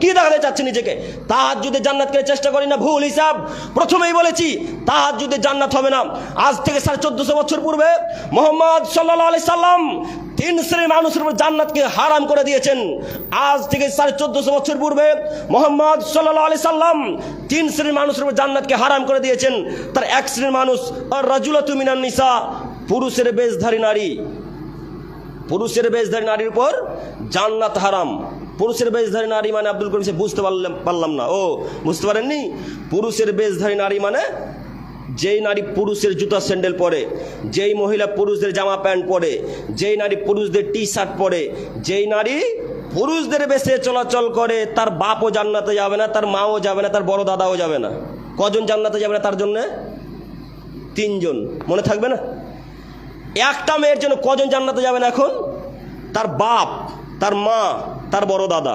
কি দেখাতে চাচ্ছে নিজেকে? তাহাজ্জুদে জান্নাত পেতে চেষ্টা করি না, ভুল হিসাব। প্রথমেই বলেছি তাহাজ্জুদে জান্নাত হবে না। আজ থেকে 1450 বছর পূর্বে মুহাম্মদ সাল্লাল্লাহু আলাইহি সাল্লাম 3 শ্রেণীর মানুষের উপর জান্নাতকে হারাম করে দিয়েছেন। আজ থেকে 1450 বছর পূর্বে মুহাম্মদ সাল্লাল্লাহু আলাইহি সাল্লাম 3 শ্রেণীর মানুষের উপর জান্নাতকে হারাম করে দিয়েছেন। তার এক শ্রেণীর মানুষ আর রাজুলাতু মিনান নিসা, পুরুষের বেশধারী নারী। পুরুষের বেশধারী নারীর উপর জান্নাত হারাম। পুরুষের বেশধারী নারী মানে আব্দুল করিম সাহেব বুঝতে পারলাম না। ও বুঝতে পারেননি? পুরুষের বেশধারী নারী মানে যেই নারী পুরুষের জুতা স্যান্ডেল পরে, যেই মহিলা পুরুষদের জামা প্যান্ট পরে, যেই নারী পুরুষদের টি শার্ট পরে, যেই নারী পুরুষদের বেশে চলাচল করে, তার বাপও জান্নাতে যাবে না, তার মাও যাবে না, তার বড় দাদাও যাবে না। কজন জান্নাতে যাবে না তার জন্যে? 3 জন। মনে থাকবে না? একটা মেয়ের জন্য কজন জান্নাতে যাবে না এখন? তার বাপ, তার মা, তার বড় দাদা।